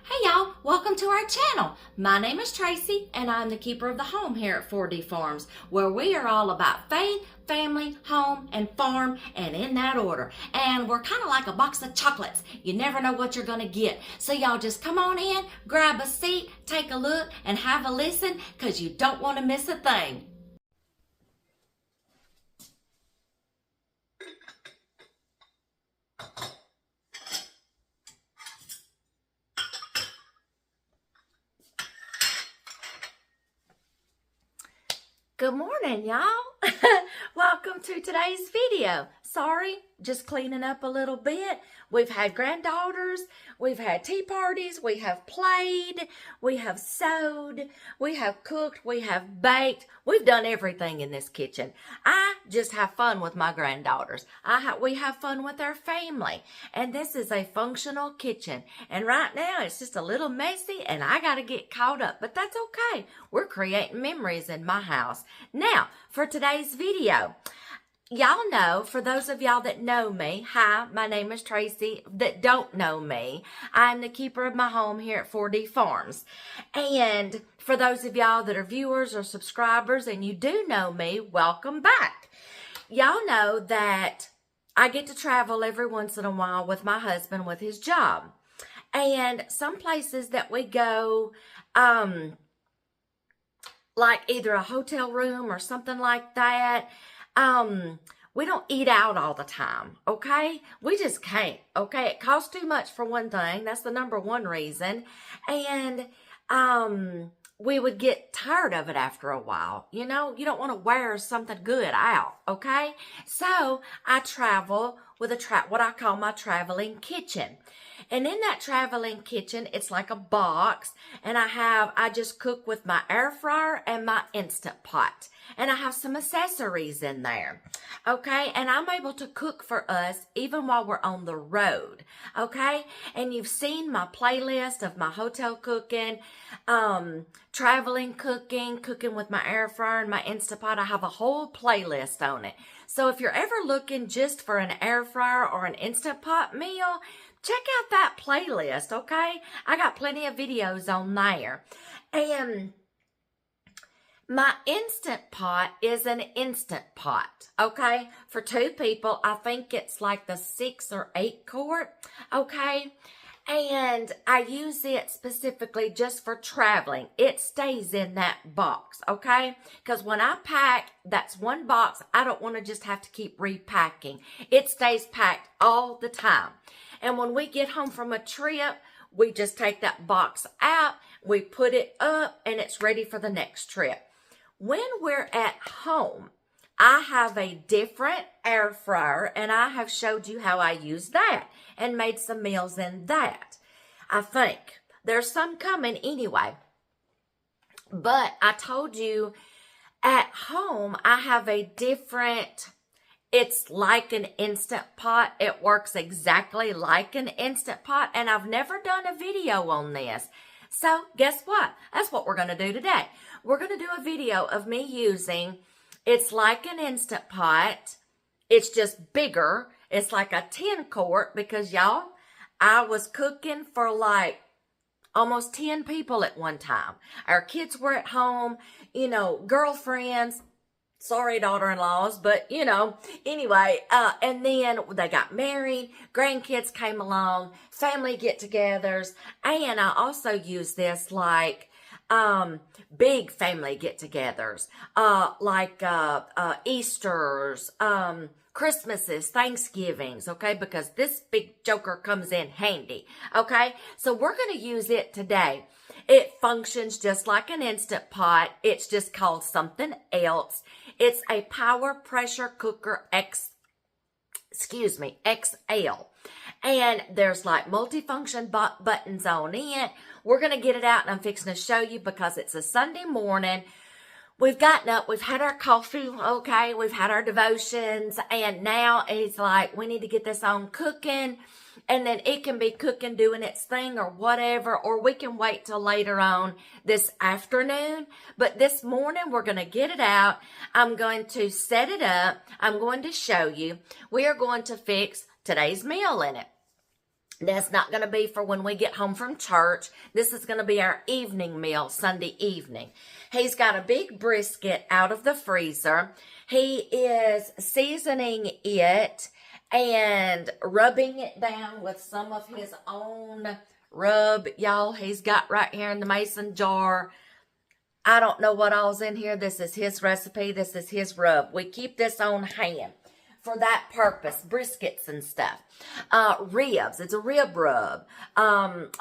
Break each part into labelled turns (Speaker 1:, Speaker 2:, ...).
Speaker 1: Hey y'all, welcome to our channel. My name is Tracy and I'm the keeper of the home here at 4D Farms, where we are all about faith, family, home, and farm, and in that order. And we're kind of like a box of chocolates. You never know what you're going to get. So y'all just come on in, grab a seat, take a look, and have a listen, because you don't want to miss a thing. Good morning, y'all. Welcome to today's video. Sorry, just cleaning up a little bit. We've had granddaughters, we've had tea parties, we have played, we have sewed, we have cooked, we have baked. We've done everything in this kitchen. I just have fun with my granddaughters. We have fun with our family. And this is a functional kitchen. And right now it's just a little messy and I got to get caught up. But that's okay. We're creating memories in my house. Now, for today's video, y'all know, for those of y'all that know me, hi, my name is Tracy. That don't know me, I'm the keeper of my home here at 4D Farms. And for those of y'all that are viewers or subscribers and you do know me, welcome back. Y'all know that I get to travel every once in a while with my husband with his job. And some places that we go, like either a hotel room or something like that, we don't eat out all the time, okay? We just can't, okay? It costs too much for one thing. That's the number one reason. And we would get tired of it after a while. You know, you don't want to wear something good out, okay? So I travel with what I call my traveling kitchen. And in that traveling kitchen, it's like a box, and I just cook with my air fryer and my Instant Pot. And I have some accessories in there, okay? And I'm able to cook for us even while we're on the road, okay? And you've seen my playlist of my hotel cooking, traveling cooking, cooking with my air fryer and my Instant Pot. I have a whole playlist on it. So if you're ever looking just for an air fryer or an Instant Pot meal, check out that playlist, okay? I got plenty of videos on there. And my Instant Pot is an Instant Pot, okay? For two people, I think it's like the 6 or 8 quart, okay? And I use it specifically just for traveling. It stays in that box, okay? Because when I pack, that's one box. I don't want to just have to keep repacking. It stays packed all the time. And when we get home from a trip, we just take that box out, we put it up, and it's ready for the next trip. When we're at home, I have a different air fryer, and I have showed you how I use that and made some meals in that. I think there's some coming anyway. But I told you at home, I have a different, it's like an Instant Pot. It works exactly like an Instant Pot, and I've never done a video on this. So guess what? That's what we're going to do today. We're going to do a video of me using, it's like an Instant Pot. It's just bigger. It's like a 10 quart because y'all, I was cooking for like almost 10 people at one time. Our kids were at home, you know, girlfriends, sorry, daughter-in-laws, but, you know, anyway, and then they got married, grandkids came along, family get-togethers, and I also use this like big family get-togethers, like Easters, Christmases, Thanksgivings, okay, because this big joker comes in handy, okay? So we're going to use it today. It functions just like an Instant Pot. It's just called something else. It's a Power Pressure Cooker XL. And there's like multifunction buttons on it. We're going to get it out and I'm fixing to show you because it's a Sunday morning. We've gotten up, we've had our coffee, okay, we've had our devotions, and now it's like we need to get this on cooking, and then it can be cooking, doing its thing or whatever, or we can wait till later on this afternoon. But this morning, we're going to get it out. I'm going to set it up. I'm going to show you. We are going to fix today's meal in it. That's not going to be for when we get home from church. This is going to be our evening meal, Sunday evening. He's got a big brisket out of the freezer. He is seasoning it and rubbing it down with some of his own rub, y'all. He's got right here in the mason jar. I don't know what all's in here. This is his recipe. This is his rub. We keep this on hand for that purpose, briskets and stuff. Ribs, it's a rib rub.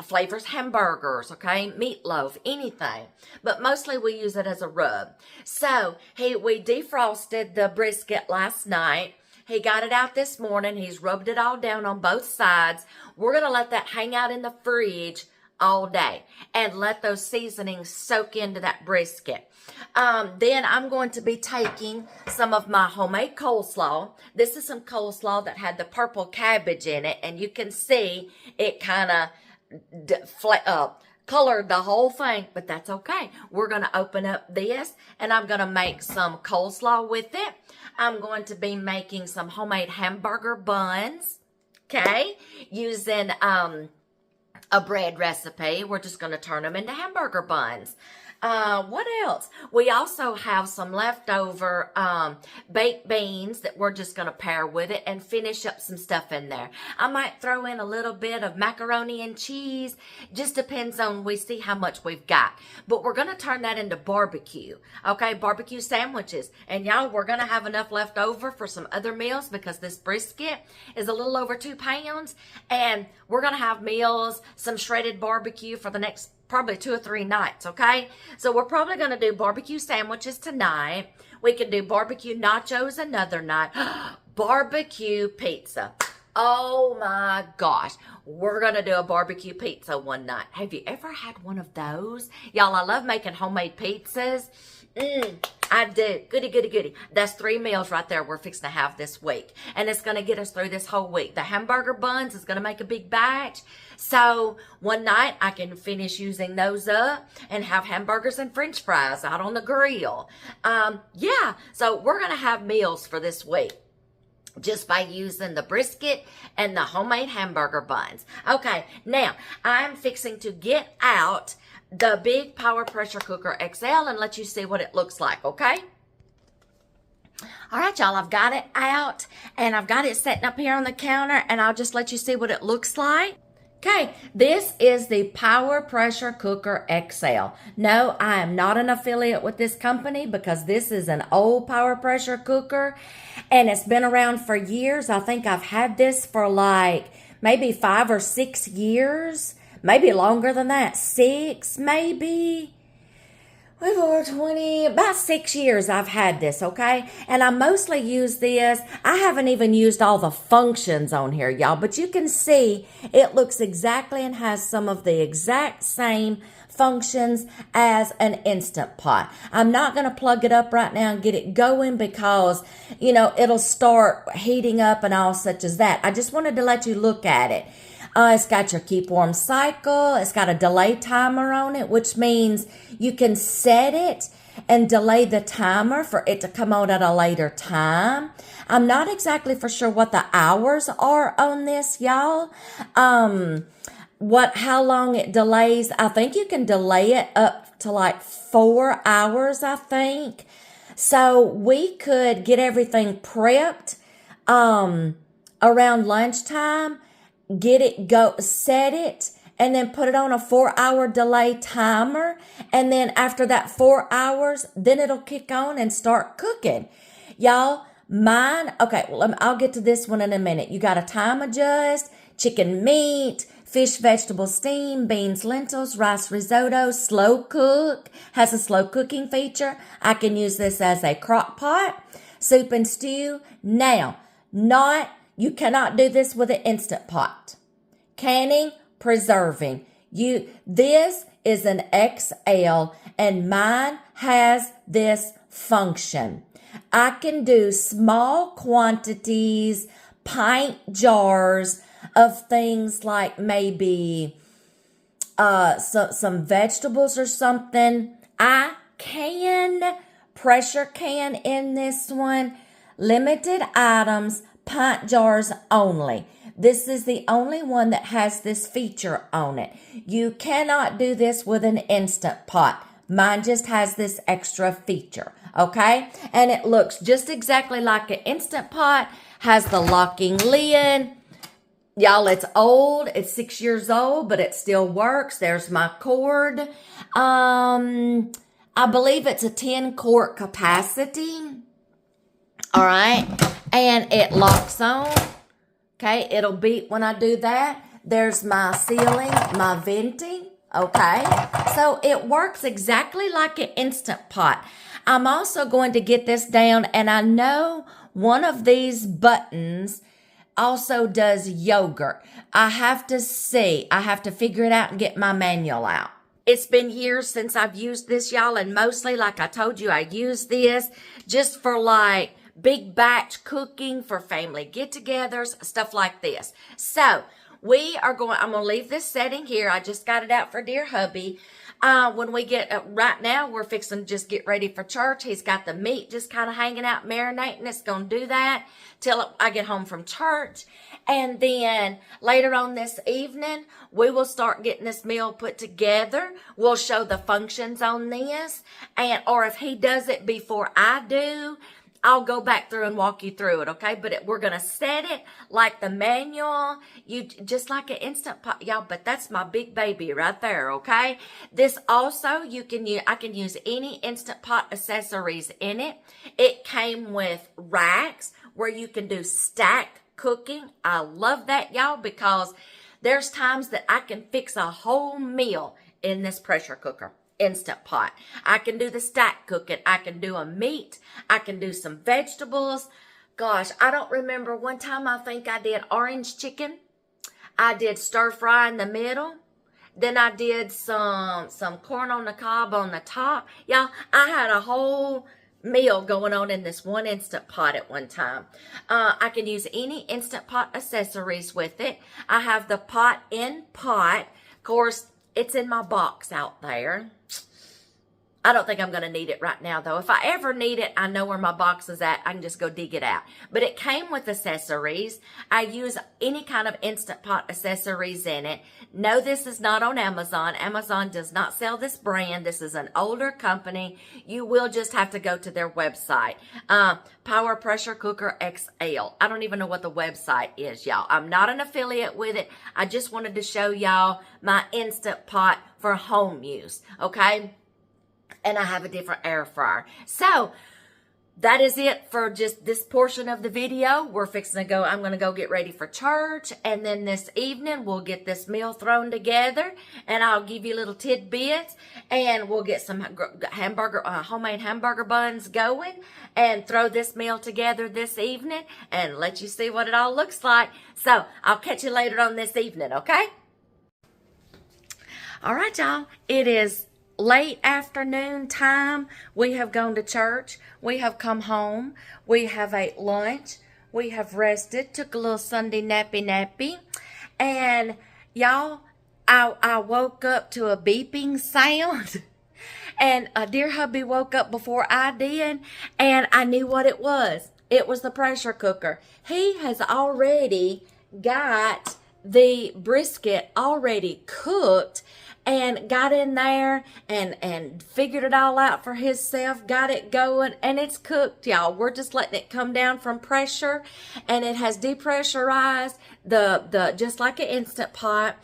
Speaker 1: Flavors hamburgers, okay, meatloaf, anything. But mostly we use it as a rub. So we defrosted the brisket last night. He got it out this morning. He's rubbed it all down on both sides. We're going to let that hang out in the fridge all day and let those seasonings soak into that brisket. Then I'm going to be taking some of my homemade coleslaw. This is some coleslaw that had the purple cabbage in it, and you can see it kind of colored the whole thing, but that's okay. We're going to open up this, and I'm going to make some coleslaw with it. I'm going to be making some homemade hamburger buns, okay, using a bread recipe. We're just going to turn them into hamburger buns. What else? We also have some leftover baked beans that we're just going to pair with it and finish up some stuff in there. I might throw in a little bit of macaroni and cheese. Just depends on, we see how much we've got. But we're going to turn that into barbecue. Okay, barbecue sandwiches. And y'all, we're going to have enough left over for some other meals because this brisket is a little over 2 pounds. And we're going to have meals, some shredded barbecue for the next probably 2 or 3 nights, okay? So we're probably going to do barbecue sandwiches tonight. We can do barbecue nachos another night. Barbecue pizza. Oh my gosh. We're going to do a barbecue pizza one night. Have you ever had one of those? Y'all, I love making homemade pizzas. I do. Goody, goody, goody. That's 3 meals right there we're fixing to have this week. And it's going to get us through this whole week. The hamburger buns is going to make a big batch. So one night I can finish using those up and have hamburgers and french fries out on the grill. Yeah. So we're going to have meals for this week just by using the brisket and the homemade hamburger buns. Okay. Now I'm fixing to get out the big power pressure cooker XL and let you see what it looks like, okay? All right, y'all, I've got it out and I've got it sitting up here on the counter and I'll just let you see what it looks like. Okay, this is the Power Pressure Cooker XL. No, I am not an affiliate with this company because this is an old power pressure cooker and it's been around for years. I think I've had this for like maybe 5 or 6 years. Maybe longer than that. 6, maybe. Over 20, about 6 years I've had this, okay? And I mostly use this. I haven't even used all the functions on here, y'all. But you can see it looks exactly and has some of the exact same functions as an Instant Pot. I'm not going to plug it up right now and get it going because, you know, it'll start heating up and all such as that. I just wanted to let you look at it. It's got your keep warm cycle. It's got a delay timer on it, which means you can set it and delay the timer for it to come out at a later time. I'm not exactly for sure what the hours are on this, y'all. How long it delays. I think you can delay it up to like 4 hours, I think. So we could get everything prepped around lunchtime, set it, and then put it on a 4-hour delay timer. And then after that 4 hours, then it'll kick on and start cooking. Y'all, mine, okay, well, I'll get to this one in a minute. You got a time adjust, chicken meat, fish, vegetable steam, beans, lentils, rice risotto, slow cook, has a slow cooking feature. I can use this as a crock pot, soup and stew. Now, you cannot do this with an Instant Pot. Canning, preserving. This is an XL and mine has this function. I can do small quantities, pint jars of things like maybe some vegetables or something. I can pressure can in this one. Limited items, pint jars only. This is the only one that has this feature on it. You cannot do this with an Instant Pot. Mine just has this extra feature, okay? And it looks just exactly like an Instant Pot, has the locking lid. Y'all, it's old. It's 6 years old, but it still works. There's my cord. I believe it's a 10 quart capacity. All right. And it locks on. Okay. It'll beep when I do that. There's my sealing, my venting. Okay. So it works exactly like an Instant Pot. I'm also going to get this down, and I know one of these buttons also does yogurt. I have to see. I have to figure it out and get my manual out. It's been years since I've used this, y'all, and mostly, like I told you, I use this just for like big batch cooking for family get-togethers, stuff like this. So I'm going to leave this setting here. I just got it out for dear hubby. When we get, right now, we're fixing to just get ready for church. He's got the meat just kind of hanging out, marinating. It's going to do that till I get home from church. And then later on this evening, we will start getting this meal put together. We'll show the functions on this. Or if he does it before I do, I'll go back through and walk you through it, okay? But we're going to set it like the manual, just like an Instant Pot, y'all, but that's my big baby right there, okay? This also, I can use any Instant Pot accessories in it. It came with racks where you can do stack cooking. I love that, y'all, because there's times that I can fix a whole meal in this pressure cooker. Instant Pot. I can do the stack cooking. I can do a meat. I can do some vegetables. Gosh, I don't remember. One time I think I did orange chicken. I did stir fry in the middle. Then I did some corn on the cob on the top. Y'all, I had a whole meal going on in this one Instant Pot at one time. I can use any Instant Pot accessories with it. I have the pot in pot. Of course, it's in my box out there. I don't think I'm going to need it right now, though. If I ever need it, I know where my box is at. I can just go dig it out. But it came with accessories. I use any kind of Instant Pot accessories in it. No, this is not on Amazon. Amazon does not sell this brand. This is an older company. You will just have to go to their website. Power Pressure Cooker XL. I don't even know what the website is, y'all. I'm not an affiliate with it. I just wanted to show y'all my Instant Pot for home use, okay? And I have a different air fryer. So that is it for just this portion of the video. We're fixing to go. I'm going to go get ready for church. And then this evening, we'll get this meal thrown together. And I'll give you little tidbits. And we'll get some homemade hamburger buns going. And throw this meal together this evening. And let you see what it all looks like. So I'll catch you later on this evening, okay? All right, y'all. It is late afternoon time. We have gone to church. We have come home. We have ate lunch. We have rested. Took a little Sunday nappy. And y'all, I woke up to a beeping sound. And dear hubby woke up before I did. And I knew what it was. It was the pressure cooker. He has already got the brisket already cooked. And got in there and figured it all out for himself, got it going, and it's cooked, y'all. We're just letting it come down from pressure, and it has depressurized the just like an Instant Pot,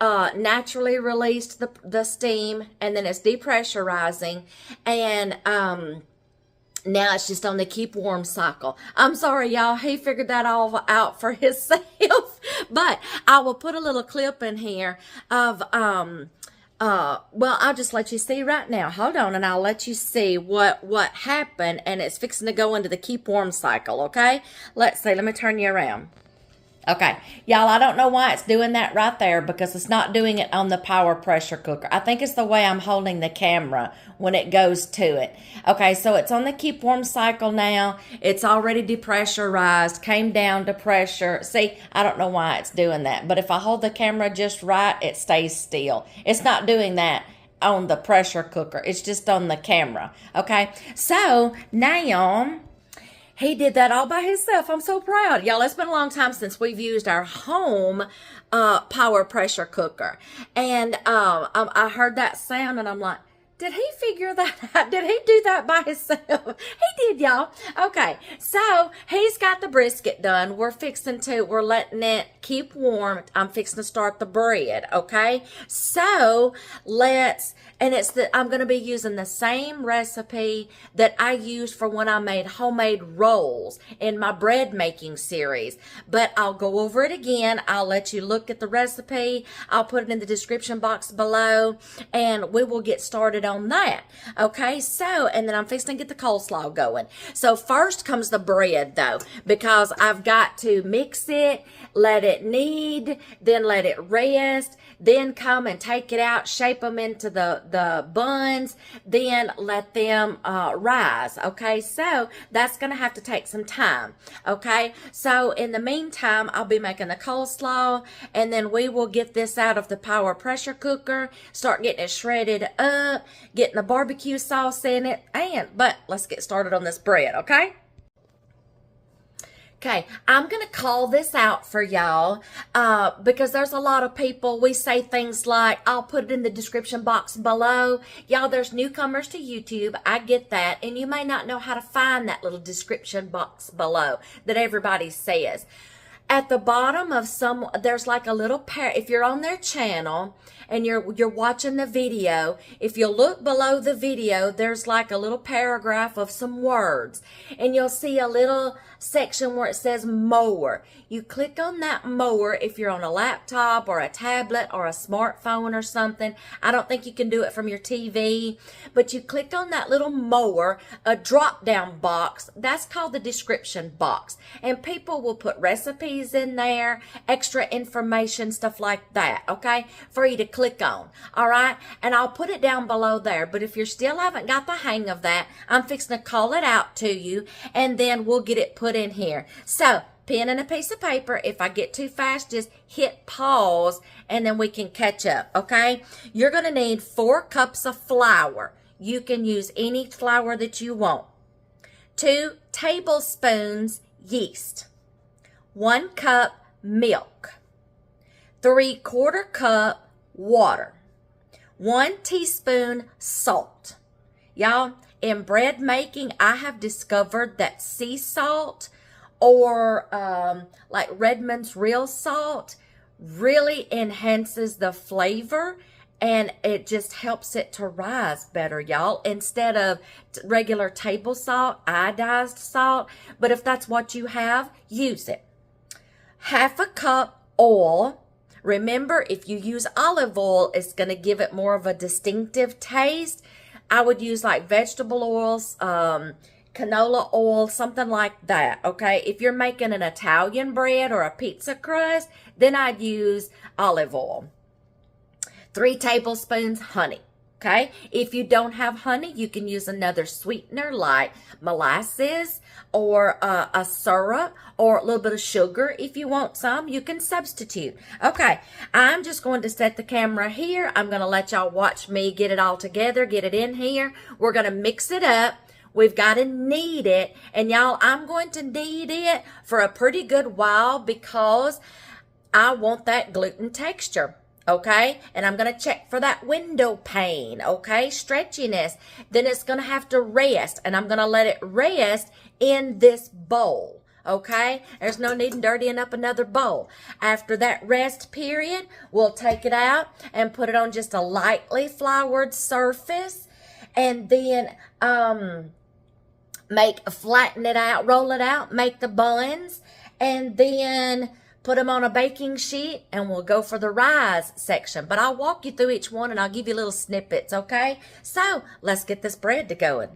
Speaker 1: naturally released the steam, and then it's depressurizing, and now it's just on the keep warm cycle. I'm sorry, y'all. He figured that all out for himself, but I will put a little clip in here of well, I'll just let you see right now. Hold on, and I'll let you see what happened, and it's fixing to go into the keep warm cycle, okay? Let's see. Let me turn you around. Okay, y'all, I don't know why it's doing that right there because it's not doing it on the power pressure cooker. I think it's the way I'm holding the camera when it goes to it. Okay, so it's on the keep warm cycle now. It's already depressurized, came down to pressure. See, I don't know why it's doing that, but if I hold the camera just right, it stays still. It's not doing that on the pressure cooker. It's just on the camera, okay? So now He did that all by himself. I'm so proud. Y'all, it's been a long time since we've used our home power pressure cooker. And I heard that sound and I'm like, did he figure that out? Did he do that by himself? He did, y'all. Okay, so he's got the brisket done. We're letting it keep warm. I'm fixing to start the bread, okay? So I'm going to be using the same recipe that I used for when I made homemade rolls in my bread making series. But I'll go over it again. I'll let you look at the recipe. I'll put it in the description box below and we will get started on that. Okay, so, and then I'm fixing to get the coleslaw going. So first comes the bread though, because I've got to mix it, let it knead, then let it rest, then come and take it out, shape them into the buns, then let them rise. Okay, so that's going to have to take some time. Okay, so in the meantime, I'll be making the coleslaw, and then we will get this out of the power pressure cooker, start getting it shredded up, getting the barbecue sauce in it, but let's get started on this bread, okay? Okay, I'm going to call this out for y'all because there's a lot of people, we say things like, I'll put it in the description box below. Y'all, there's newcomers to YouTube. I get that. And you may not know how to find that little description box below that everybody says. At the bottom of there's like a little if you're on their channel and you're watching the video, if you look below the video, there's like a little paragraph of some words, and you'll see a little section where it says more. You click on that more if you're on a laptop or a tablet or a smartphone or something. I don't think you can do it from your TV, but you click on that little more, a drop down box, that's called the description box, and people will put recipes in there, extra information, stuff like that, okay, for you to click on. All right, and I'll put it down below there. But if you still haven't got the hang of that, I'm fixing to call it out to you, and then we'll get it put in here. So pen and a piece of paper. If I get too fast, just hit pause and then we can catch up. Okay, you're going to need 4 cups of flour. You can use any flour that you want. 2 tablespoons yeast, 1 cup milk, 3/4 cup water, 1 teaspoon salt. Y'all, in bread making, I have discovered that sea salt or like Redmond's real salt really enhances the flavor, and it just helps it to rise better, y'all, instead of regular table salt, iodized salt. But if that's what you have, use it. 1/2 cup oil. Remember, if you use olive oil, it's going to give it more of a distinctive taste. I would use like vegetable oils, canola oil, something like that, okay? If you're making an Italian bread or a pizza crust, then I'd use olive oil. 3 tablespoons honey, okay? If you don't have honey, you can use another sweetener like molasses or a syrup or a little bit of sugar. If you want some, you can substitute. Okay, I'm just going to set the camera here. I'm going to let y'all watch me get it all together, get it in here. We're going to mix it up. We've got to knead it. And y'all, I'm going to knead it for a pretty good while because I want that gluten texture. Okay, and I'm going to check for that window pane, okay, stretchiness. Then it's going to have to rest, and I'm going to let it rest in this bowl, okay? There's no need in dirtying up another bowl. After that rest period, we'll take it out and put it on just a lightly floured surface, and then flatten it out, roll it out, make the buns, and then put them on a baking sheet, and we'll go for the rise section. But I'll walk you through each one, and I'll give you little snippets, okay? So let's get this bread to going.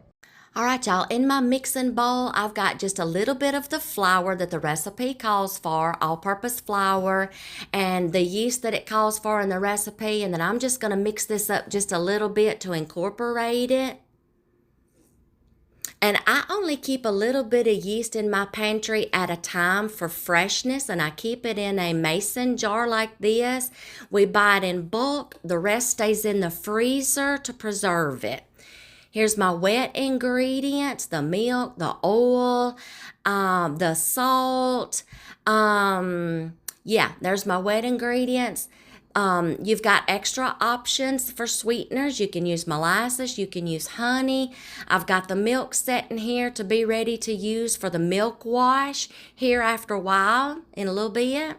Speaker 1: All right, y'all, in my mixing bowl, I've got just a little bit of the flour that the recipe calls for, all-purpose flour, and the yeast that it calls for in the recipe, and then I'm just going to mix this up just a little bit to incorporate it. And I only keep a little bit of yeast in my pantry at a time for freshness, and I keep it in a mason jar like this. We buy it in bulk. The rest stays in the freezer to preserve it. Here's my wet ingredients, the milk, the oil, the salt. Yeah, there's my wet ingredients. You've got extra options for sweeteners. You can use molasses, you can use honey. I've got the milk sitting here to be ready to use for the milk wash here after a while in a little bit.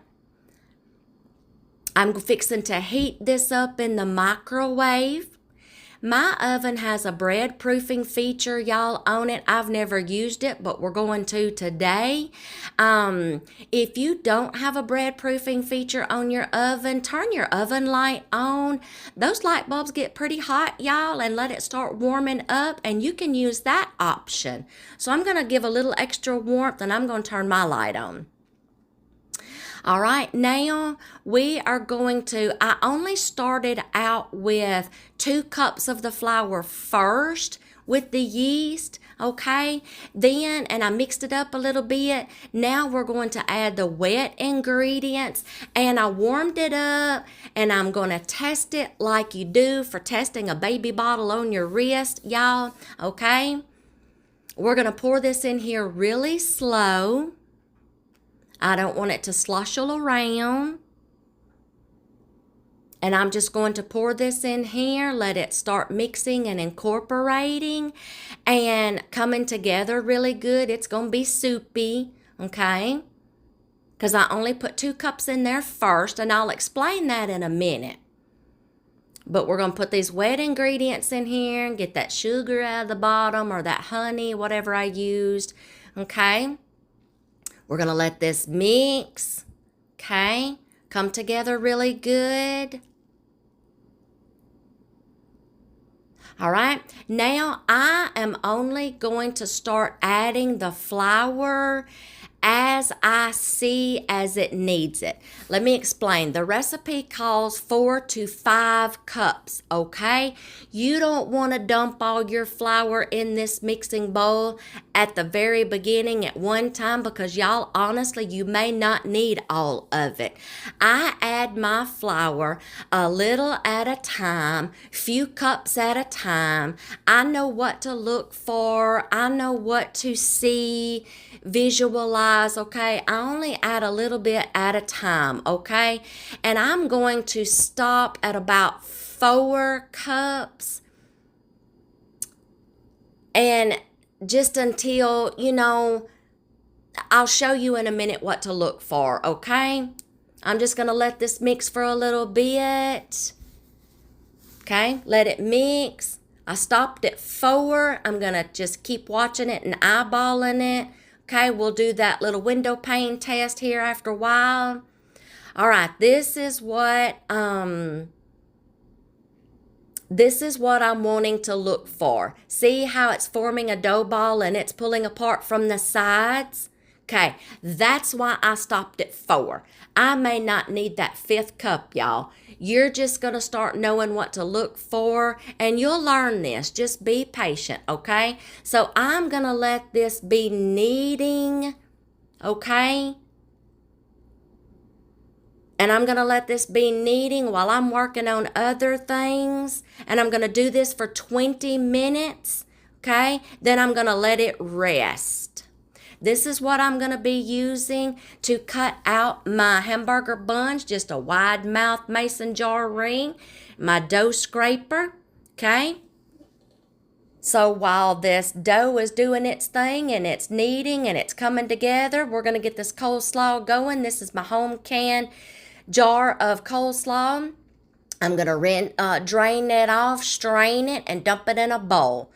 Speaker 1: I'm fixing to heat this up in the microwave. My oven has a bread proofing feature, y'all, on it. I've never used it, but we're going to today. If you don't have a bread proofing feature on your oven, turn your oven light on. Those light bulbs get pretty hot, y'all, and let it start warming up, and you can use that option. So I'm going to give a little extra warmth, and I'm going to turn my light on. All right, now we are going to, I only started out with 2 cups of the flour first with the yeast, okay? Then, and I mixed it up a little bit. Now we're going to add the wet ingredients, and I warmed it up, and I'm going to test it like you do for testing a baby bottle on your wrist, y'all, okay? We're going to pour this in here really slow. I don't want it to sloshel around. And I'm just going to pour this in here, let it start mixing and incorporating and coming together really good. It's going to be soupy, okay? Because I only put 2 cups in there first, and I'll explain that in a minute. But we're going to put these wet ingredients in here and get that sugar out of the bottom or that honey, whatever I used, okay? We're going to let this mix, okay, come together really good. All right, now I am only going to start adding the flour as I see as it needs it. Let me explain. The recipe calls 4 to 5 cups, okay? You don't want to dump all your flour in this mixing bowl at the very beginning at one time, because y'all, honestly, you may not need all of it. I add my flour a little at a time, few cups at a time. I know what to look for. I know what to see, visualize, okay? I only add a little bit at a time, okay? And I'm going to stop at about 4 cups, and just until, you know, I'll show you in a minute what to look for, okay? I'm just going to let this mix for a little bit, okay? Let it mix. I stopped at 4. I'm going to just keep watching it and eyeballing it. Okay, we'll do that little window pane test here after a while. All right, this is what I'm wanting to look for. See how it's forming a dough ball and it's pulling apart from the sides? Okay, that's why I stopped at 4. I may not need that 5th cup, y'all. You're just going to start knowing what to look for, and you'll learn this. Just be patient, okay? So I'm going to let this be kneading, okay? And I'm going to let this be kneading while I'm working on other things. And I'm going to do this for 20 minutes, okay? Then I'm going to let it rest. This is what I'm going to be using to cut out my hamburger buns, just a wide mouth mason jar ring, my dough scraper, okay? So while this dough is doing its thing and it's kneading and it's coming together, we're going to get this coleslaw going. This is my home can jar of coleslaw. I'm going to drain it off, strain it, and dump it in a bowl.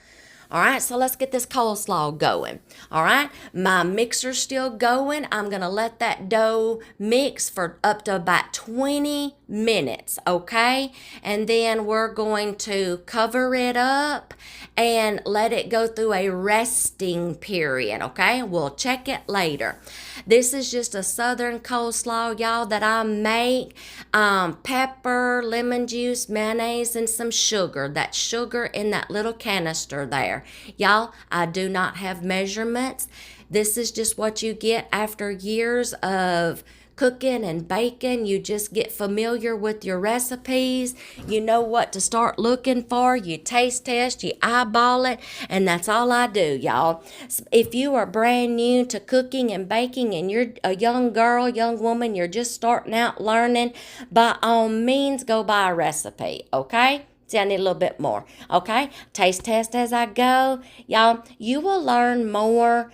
Speaker 1: All right, so let's get this coleslaw going. All right, my mixer's still going. I'm going to let that dough mix for up to about 20 minutes, okay? And then we're going to cover it up and let it go through a resting period, okay? We'll check it later. This is just a southern coleslaw, y'all, that I make. Pepper, lemon juice, mayonnaise, and some sugar. That sugar in that little canister there. Y'all, I do not have measurements. This is just what you get after years of cooking and baking. You just get familiar with your recipes. You know what to start looking for. You taste test, you eyeball it, and that's all I do, y'all. If you are brand new to cooking and baking and you're a young girl, young woman, you're just starting out learning, by all means, go buy a recipe, okay? See, I need a little bit more, okay? Taste test as I go. Y'all, you will learn more,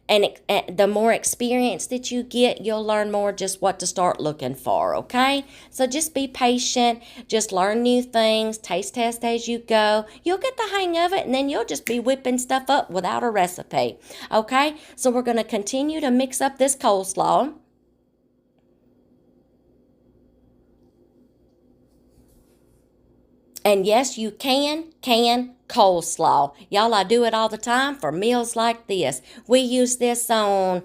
Speaker 1: and the more experience that you get, you'll learn more just what to start looking for, okay? So just be patient. Just learn new things. Taste test as you go. You'll get the hang of it, and then you'll just be whipping stuff up without a recipe, okay? So we're going to continue to mix up this coleslaw. And yes, you can coleslaw. Y'all, I do it all the time for meals like this. We use this on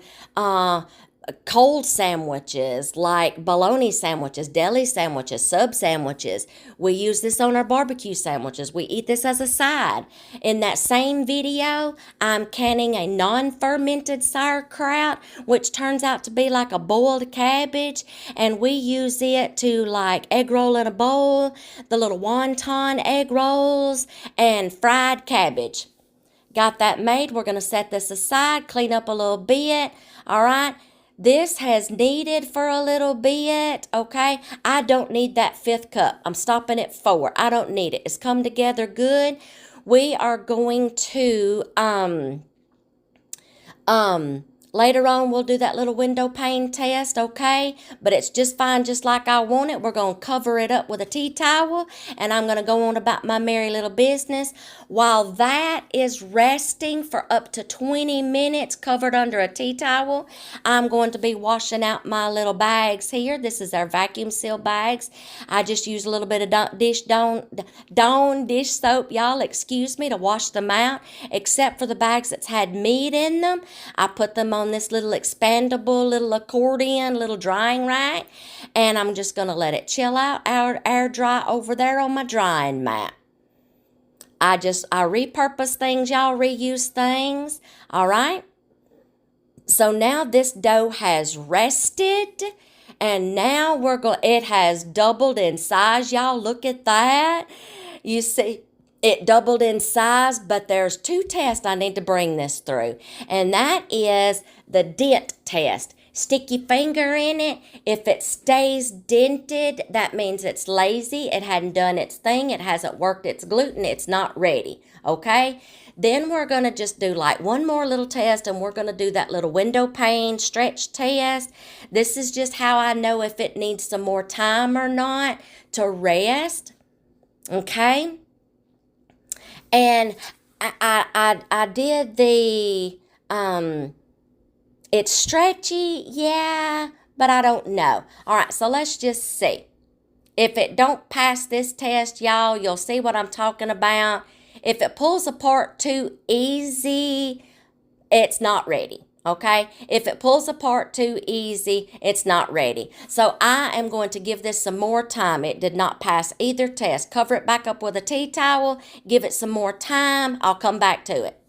Speaker 1: cold sandwiches like bologna sandwiches, deli sandwiches, sub sandwiches. We use this on our barbecue sandwiches. We eat this as a side. In that same video, I'm canning a non-fermented sauerkraut, which turns out to be like a boiled cabbage, and we use it to like egg roll in a bowl, the little wonton egg rolls, and fried cabbage. Got that made. We're going to set this aside, clean up a little bit. All right. This has kneaded for a little bit, okay? I don't need that 5th cup. I'm stopping at 4. I don't need it. It's come together good. We are going to, later on, we'll do that little window pane test, okay? But it's just fine, just like I want it. We're going to cover it up with a tea towel, and I'm going to go on about my merry little business. While that is resting for up to 20 minutes covered under a tea towel, I'm going to be washing out my little bags here. This is our vacuum seal bags. I just use a little bit of Dawn dish soap, y'all, excuse me, to wash them out, except for the bags that's had meat in them. I put them on this little expandable little accordion, little drying rack, and I'm just going to let it chill out, air dry over there on my drying mat. I repurpose things, y'all, reuse things, all right? So now this dough has rested, and now it has doubled in size, y'all. Look at that. You see, it doubled in size, but there's 2 tests I need to bring this through, and that is the dent test. Stick your finger in it. If it stays dented, that means it's lazy. It hadn't done its thing. It hasn't worked its gluten. It's not ready, okay? Then we're going to just do like one more little test, and we're going to do that little window pane stretch test. This is just how I know if it needs some more time or not to rest, okay? And I did the, it's stretchy, yeah, but I don't know. All right, so let's just see. If it don't pass this test, y'all, you'll see what I'm talking about. If it pulls apart too easy, it's not ready. Okay, if it pulls apart too easy, it's not ready. So I am going to give this some more time. It did not pass either test. Cover it back up with a tea towel. Give it some more time. I'll come back to it.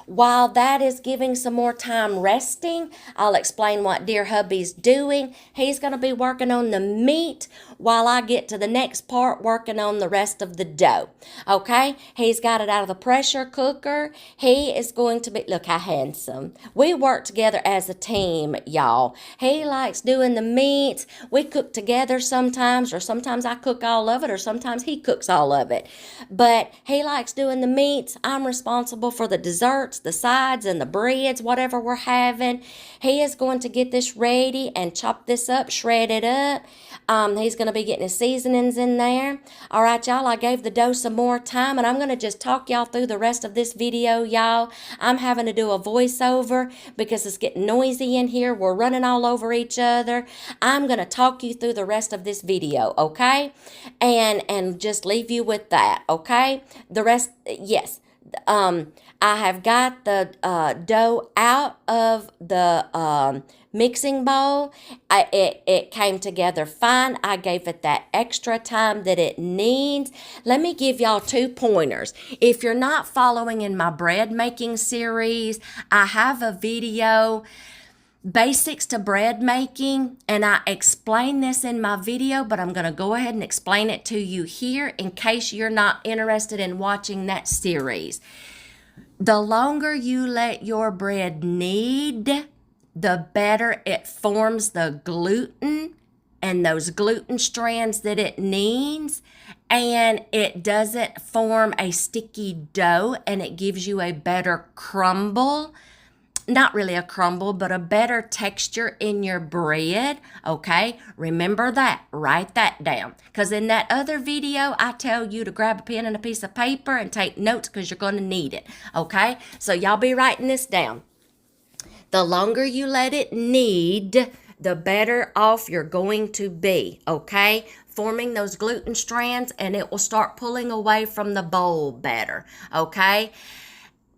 Speaker 1: While that is giving some more time resting, I'll explain what dear hubby's doing. He's going to be working on the meat while I get to the next part, working on the rest of the dough. Okay? He's got it out of the pressure cooker. He is going to be, look how handsome. We work together as a team, y'all. He likes doing the meats. We cook together sometimes, or sometimes I cook all of it, or sometimes he cooks all of it. But he likes doing the meats. I'm responsible for the desserts, the sides, and the breads, whatever we're having. He is going to get this ready and chop this up, shred it up. He's going to be getting his seasonings in there. All right, y'all, I gave the dough some more time, and I'm going to just talk y'all through the rest of this video, y'all. I'm having to do a voiceover because it's getting noisy in here. We're running all over each other. I'm going to talk you through the rest of this video, okay? And just leave you with that, okay? The rest, yes. I have got the dough out of the mixing bowl. It came together fine. I gave it that extra time that it needs. Let me give y'all 2 pointers. If you're not following in my bread making series, I have a video basics to bread making, and I explained this in my video, but I'm going to go ahead and explain it to you here in case you're not interested in watching that series. The longer you let your bread knead, the better it forms the gluten and those gluten strands that it needs, and it doesn't form a sticky dough, and it gives you a better crumble. Not really a crumble, but a better texture in your bread, okay? Remember that. Write that down. Because in that other video, I tell you to grab a pen and a piece of paper and take notes because you're going to need it, okay? So y'all be writing this down. The longer you let it knead, the better off you're going to be, okay? Forming those gluten strands, and it will start pulling away from the bowl better, okay?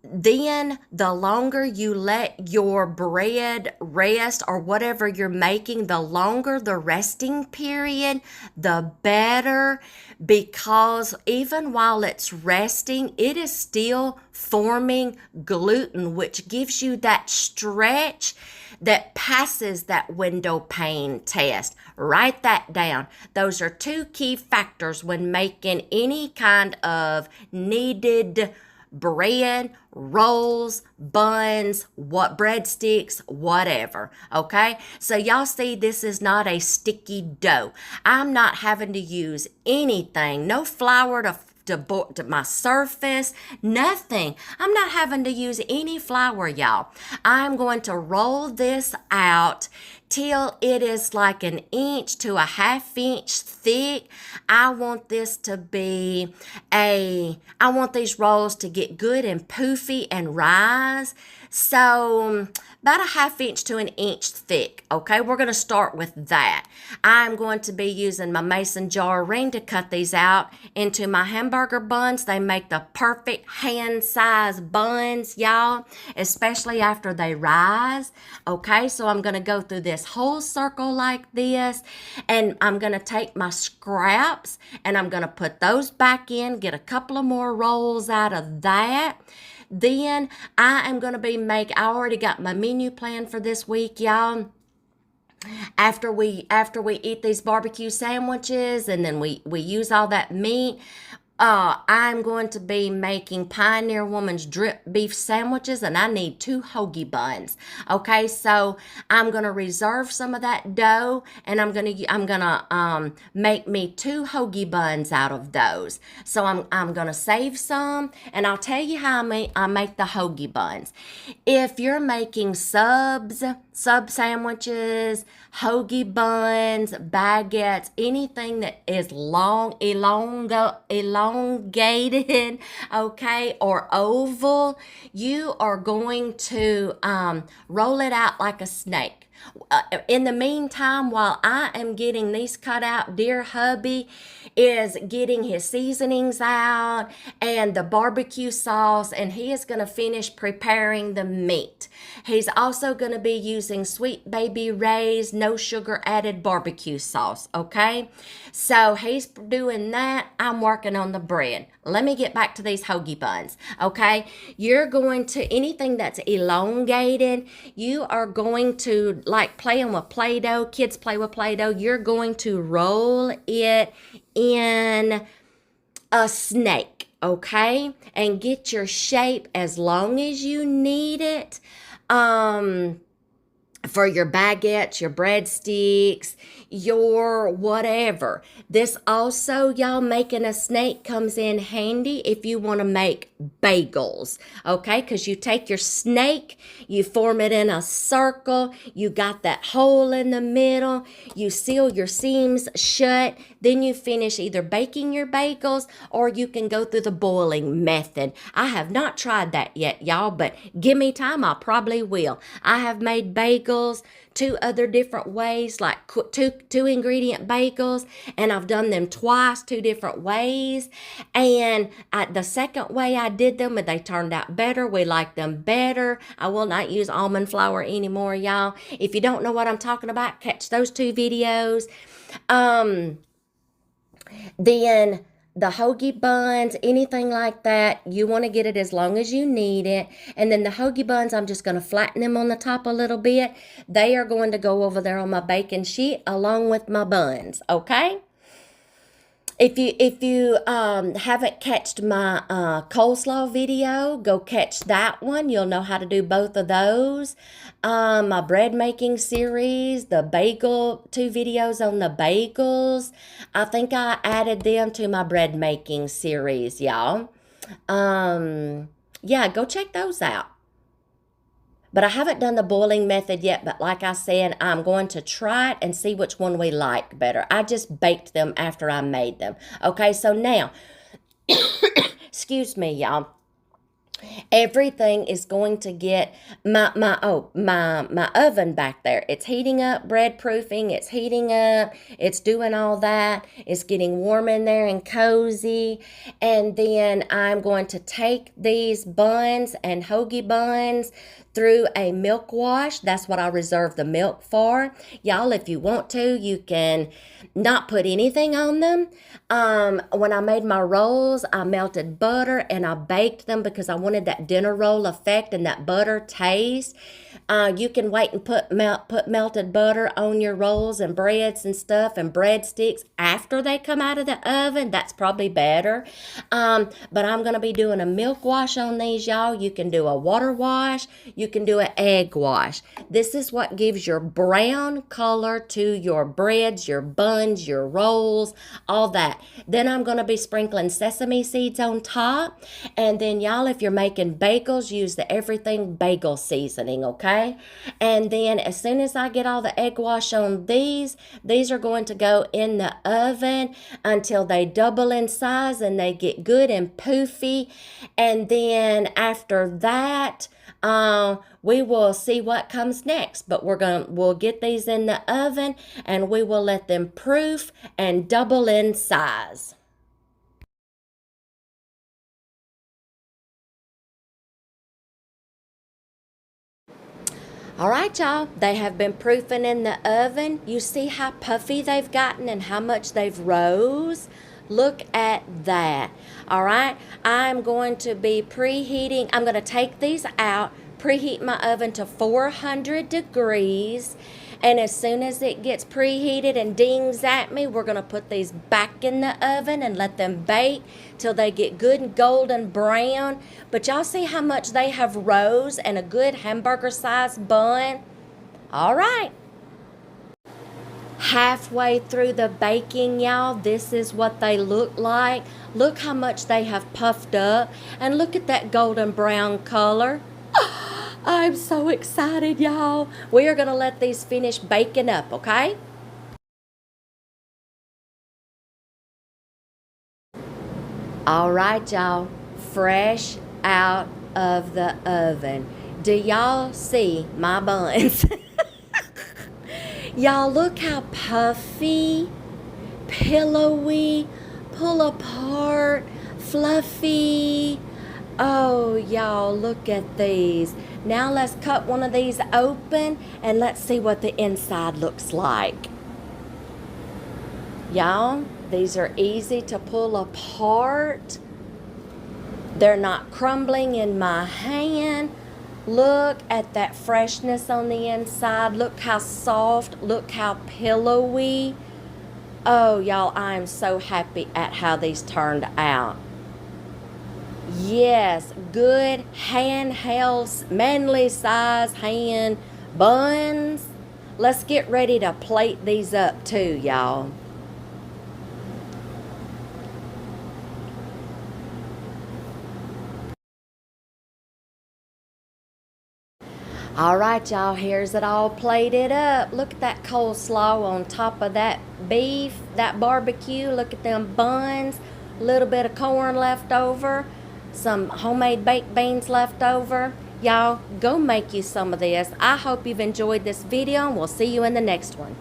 Speaker 1: Then the longer you let your bread rest or whatever you're making, the longer the resting period, the better, because even while it's resting, it is still forming gluten, which gives you that stretch that passes that window pane test. Write that down. Those are two key factors when making any kind of kneaded bread, rolls, buns, breadsticks, whatever, okay? So y'all see, this is not a sticky dough. I'm not having to use anything, no flour to my surface, nothing. I'm not having to use any flour, y'all. I'm going to roll this out till it is like 1 inch to 1/2 inch thick. I want this to be I want these rolls to get good and poofy and rise. So about 1/2 inch to 1 inch thick, okay? We're going to start with that. I'm going to be using my mason jar ring to cut these out into my hamburger buns. They make the perfect hand-sized buns, y'all, especially after they rise, okay? So I'm going to go through this whole circle like this, and I'm going to take my scraps, and I'm going to put those back in, get a couple of more rolls out of that. Then I am going to be I already got my menu plan for this week, y'all. After we eat these barbecue sandwiches and then we use all that meat, I'm going to be making Pioneer Woman's drip beef sandwiches, and I need 2 hoagie buns. Okay, so I'm gonna reserve some of that dough, and I'm gonna make me 2 hoagie buns out of those. So I'm gonna save some, and I'll tell you how I make the hoagie buns. If you're making sub sandwiches, hoagie buns, baguettes, anything that is elongated, okay, or oval, you are going to roll it out like a snake. In the meantime, while I am getting these cut out, dear hubby is getting his seasonings out and the barbecue sauce, and he is going to finish preparing the meat. He's also going to be using Sweet Baby Ray's no sugar added barbecue sauce, okay? So he's doing that. I'm working on the bread. Let me get back to these hoagie buns, okay? You're going to, anything that's elongated, you are going to, like playing with Play-Doh, kids play with Play-Doh, you're going to roll it in a snake, okay? And get your shape as long as you need it. For your baguettes, your breadsticks, your whatever. This also, y'all, making a snake comes in handy if you want to make bagels, okay? Because you take your snake, you form it in a circle, you got that hole in the middle, you seal your seams shut, then you finish either baking your bagels or you can go through the boiling method. I have not tried that yet, y'all, but give me time, I probably will. I have made bagels 2 other different ways, like two ingredient bagels, and I've done them twice, 2 different ways. And the second way I did them, and they turned out better. We like them better. I will not use almond flour anymore, y'all. If you don't know what I'm talking about, catch those 2 videos. Then the hoagie buns, anything like that, you want to get it as long as you need it. And then the hoagie buns, I'm just going to flatten them on the top a little bit. They are going to go over there on my baking sheet along with my buns, okay? If you haven't catched my coleslaw video, go catch that one. You'll know how to do both of those. My bread making series, the bagel, 2 videos on the bagels. I think I added them to my bread making series, y'all. Yeah, go check those out. But I haven't done the boiling method yet, but like I said, I'm going to try it and see which one we like better. I just baked them after I made them. Okay, so now, excuse me, y'all. Everything is going to get my oven back there. It's heating up, bread proofing. It's heating up. It's doing all that. It's getting warm in there and cozy. And then I'm going to take these buns and hoagie buns through a milk wash. That's what I reserve the milk for. Y'all, if you want to, you can not put anything on them. When I made my rolls, I melted butter and I baked them because I wanted that dinner roll effect and that butter taste. You can wait and put melted butter on your rolls and breads and stuff and breadsticks after they come out of the oven. That's probably better. But I'm going to be doing a milk wash on these, y'all. You can do a water wash. You can do an egg wash. This is what gives your brown color to your breads, your buns, your rolls, all that. Then I'm going to be sprinkling sesame seeds on top. And then, y'all, if you're making bagels, use the everything bagel seasoning, okay? And then as soon as I get all the egg wash on these are going to go in the oven until they double in size and they get good and poofy. And then after that, we will see what comes next. But we'll get these in the oven and we will let them proof and double in size. All right, y'all, they have been proofing in the oven. You see how puffy they've gotten and how much they've rose? Look at that. All right, I'm going to be preheating. I'm going to take these out, preheat my oven to 400 degrees. And as soon as it gets preheated and dings at me, we're going to put these back in the oven and let them bake till they get good and golden brown. But y'all see how much they have rose and a good hamburger sized bun? All right. Halfway through the baking, y'all, this is what they look like. Look how much they have puffed up. And look at that golden brown color. I'm so excited, y'all. We are going to let these finish baking up, okay? All right, y'all. Fresh out of the oven. Do y'all see my buns? Y'all, look how puffy, pillowy, pull apart, fluffy. Oh, y'all, look at these. Now let's cut one of these open and let's see what the inside looks like. Y'all, these are easy to pull apart. They're not crumbling in my hand. Look at that freshness on the inside. Look how soft. Look how pillowy. Oh, y'all, I am so happy at how these turned out. Yes, good handheld, manly size hand buns. Let's get ready to plate these up too, y'all. All right, y'all, here's it all plated up. Look at that coleslaw on top of that beef, that barbecue. Look at them buns, a little bit of corn left over. Some homemade baked beans left over. Y'all, go make you some of this. I hope you've enjoyed this video, and we'll see you in the next one.